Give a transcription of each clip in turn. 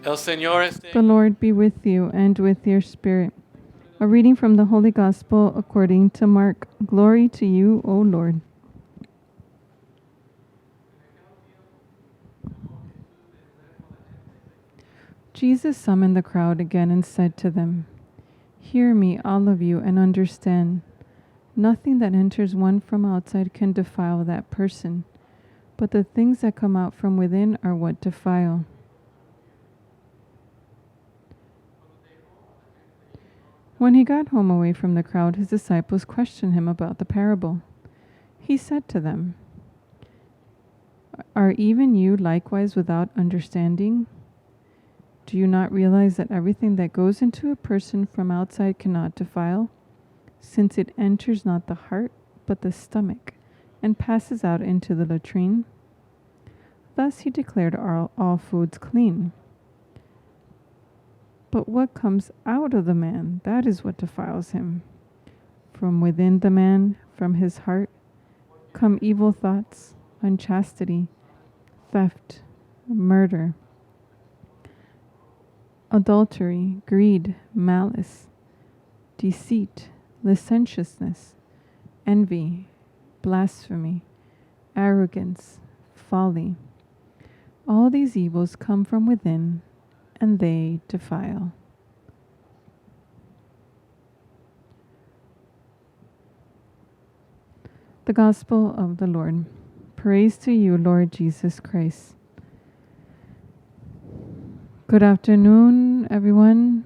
El Señor esté. The Lord be with you and with your spirit. A reading from the Holy Gospel according to Mark. Glory to you, O Lord. Jesus summoned the crowd again and said to them, "Hear me, all of you, and understand. Nothing that enters one from outside can defile that person, but the things that come out from within are what defile." When he got home away from the crowd, his disciples questioned him about the parable. He said to them, "Are even you likewise without understanding? Do you not realize that everything that goes into a person from outside cannot defile, since it enters not the heart, but the stomach, and passes out into the latrine?" Thus he declared all foods clean. But what comes out of the man, that is what defiles him. From within the man, from his heart, come evil thoughts, unchastity, theft, murder, adultery, greed, malice, deceit, licentiousness, envy, blasphemy, arrogance, folly. All these evils come from within, and they defile. The Gospel of the Lord. Praise to you, Lord Jesus Christ. Good afternoon, everyone.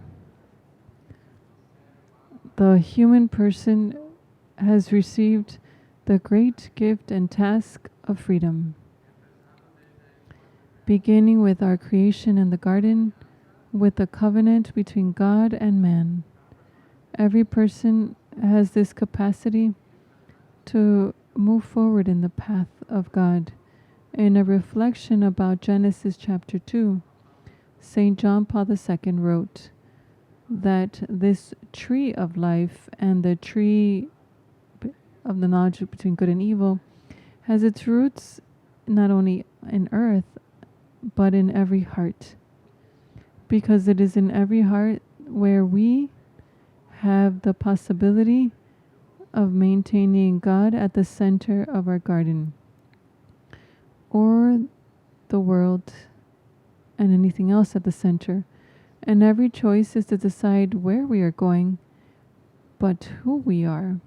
The human person has received the great gift and task of freedom. Beginning with our creation in the garden, with the covenant between God and man. Every person has this capacity to move forward in the path of God. In a reflection about Genesis chapter 2, St. John Paul II wrote that this tree of life and the tree of the knowledge between good and evil has its roots not only in earth, but in every heart. Because it is in every heart where we have the possibility of maintaining God at the center of our garden, or the world and anything else at the center. And every choice is to decide where we are going, but who we are.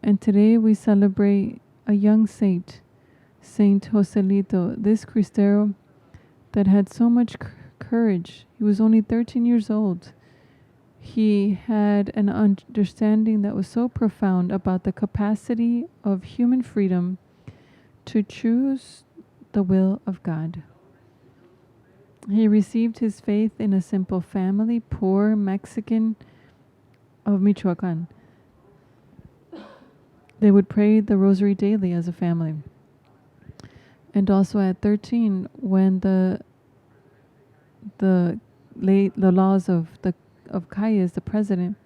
And today we celebrate a young saint, Saint Joselito, this Cristero that had so much courage. He was only 13 years old. He had an understanding that was so profound about the capacity of human freedom to choose the will of God. He received his faith in a simple family, poor Mexican of Michoacan. They would pray the rosary daily as a family. And also at 13, when the laws of Calles, the president,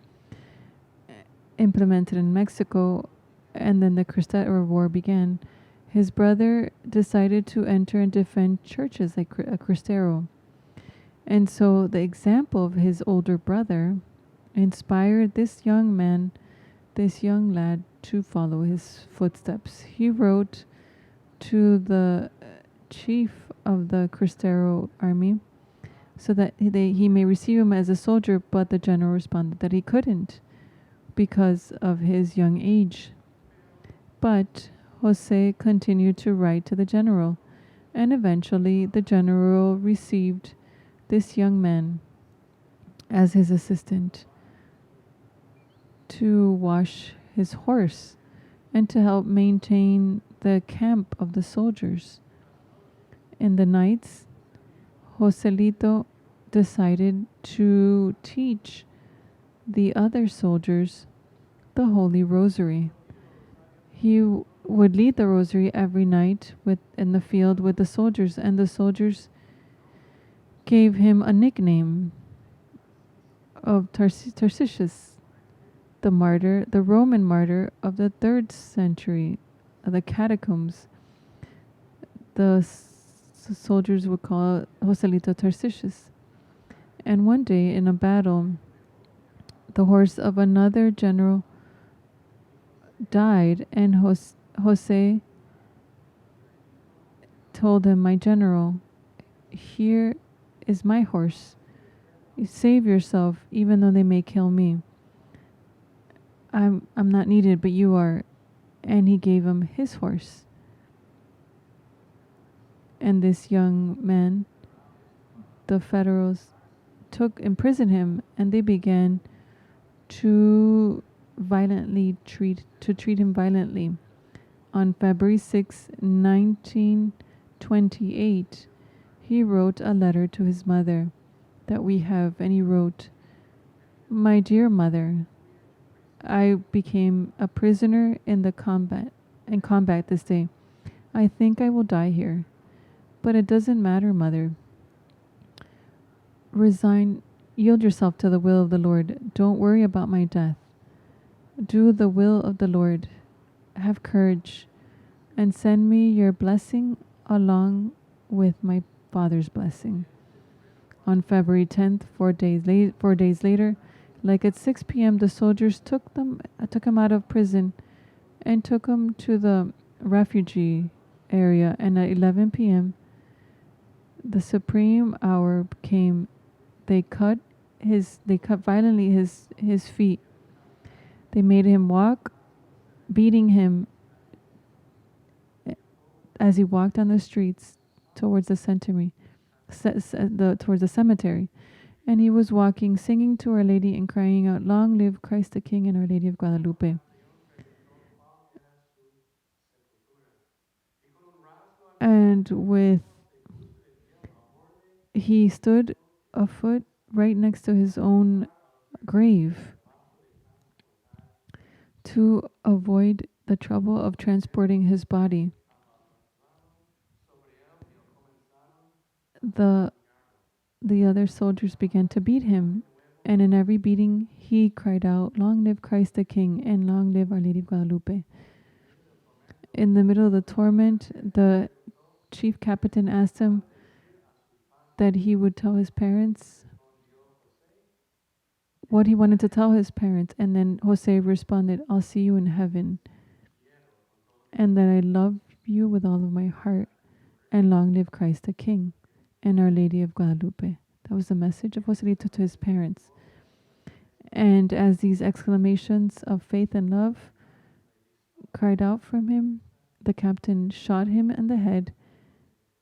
implemented in Mexico, and then the Cristero War began, his brother decided to enter and defend churches like a Cristero. And so the example of his older brother inspired this young man, this young lad, to follow his footsteps. He wrote to the chief of the Cristero army so that he may receive him as a soldier, but the general responded that he couldn't because of his young age. But Jose continued to write to the general, and eventually the general received this young man as his assistant to wash his horse and to help maintain the camp of the soldiers. In the nights, Joselito decided to teach the other soldiers the Holy Rosary. He would lead the Rosary every night in the field with the soldiers, and the soldiers gave him a nickname of Tarcisius, the martyr, the Roman martyr of the 3rd century, of the catacombs. The soldiers would call Joselito Tarcissus. And one day in a battle, the horse of another general died, and Jose told him, "My general, here is my horse. You save yourself, even though they may kill me. I'm not needed, but you are." And he gave him his horse. And this young man, the Federals imprisoned him, and they began to treat him violently. On February 6, 1928, he wrote a letter to his mother that we have, and he wrote, "My dear mother, I became a prisoner in combat this day. I think I will die here. But it doesn't matter, mother. Yield yourself to the will of the Lord. Don't worry about my death. Do the will of the Lord. Have courage, and send me your blessing along with my father's blessing." On February 10th, 4 days later, like at 6 p.m., the soldiers took him out of prison and took him to the refugee area. And at 11 p.m., the supreme hour came. They cut violently his feet. They made him walk, beating him as he walked on the streets towards the cemetery. And he was walking, singing to Our Lady and crying out, "Long live Christ the King and Our Lady of Guadalupe." And he stood a foot right next to his own grave to avoid the trouble of transporting his body. The other soldiers began to beat him, and in every beating he cried out, "Long live Christ the King and long live Our Lady of Guadalupe." In the middle of the torment, the chief captain asked him that he would tell his parents what he wanted to tell his parents. And then Jose responded, "I'll see you in heaven, and that I love you with all of my heart, and long live Christ the King and Our Lady of Guadalupe." That was the message of Joselito to his parents. And as these exclamations of faith and love cried out from him, the captain shot him in the head,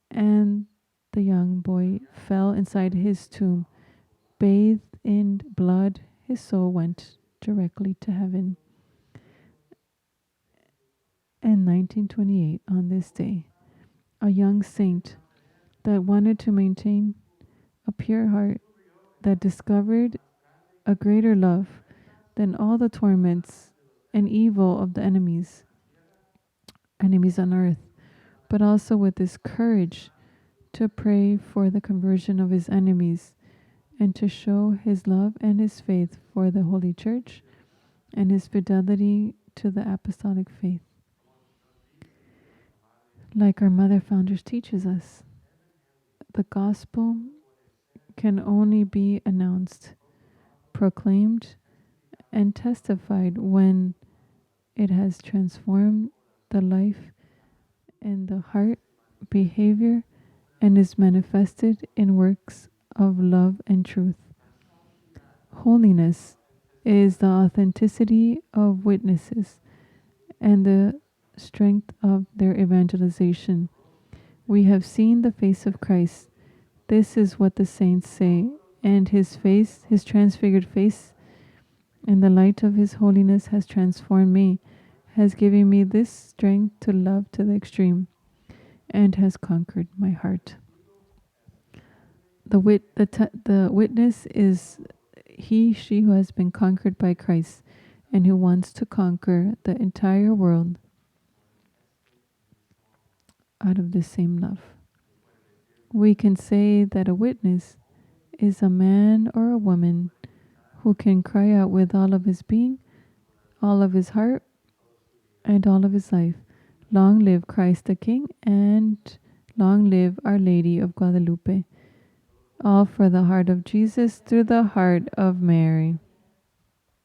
and the young boy fell inside his tomb. Bathed in blood, his soul went directly to heaven. In 1928, on this day, a young saint that wanted to maintain a pure heart, that discovered a greater love than all the torments and evil of the enemies on earth, but also with this courage to pray for the conversion of his enemies and to show his love and his faith for the Holy Church and his fidelity to the apostolic faith. Like our Mother Founders teaches us, the gospel can only be announced, proclaimed, and testified when it has transformed the life and the heart, behavior, and is manifested in works of love and truth. Holiness is the authenticity of witnesses and the strength of their evangelization. We have seen the face of Christ. This is what the saints say, and his transfigured face, and the light of his holiness has transformed me, has given me this strength to love to the extreme, and has conquered my heart. The witness is she who has been conquered by Christ and who wants to conquer the entire world out of the same love. We can say that a witness is a man or a woman who can cry out with all of his being, all of his heart, and all of his life, "Long live Christ the King and Long live Our Lady of Guadalupe. All for the heart of Jesus through the heart of Mary.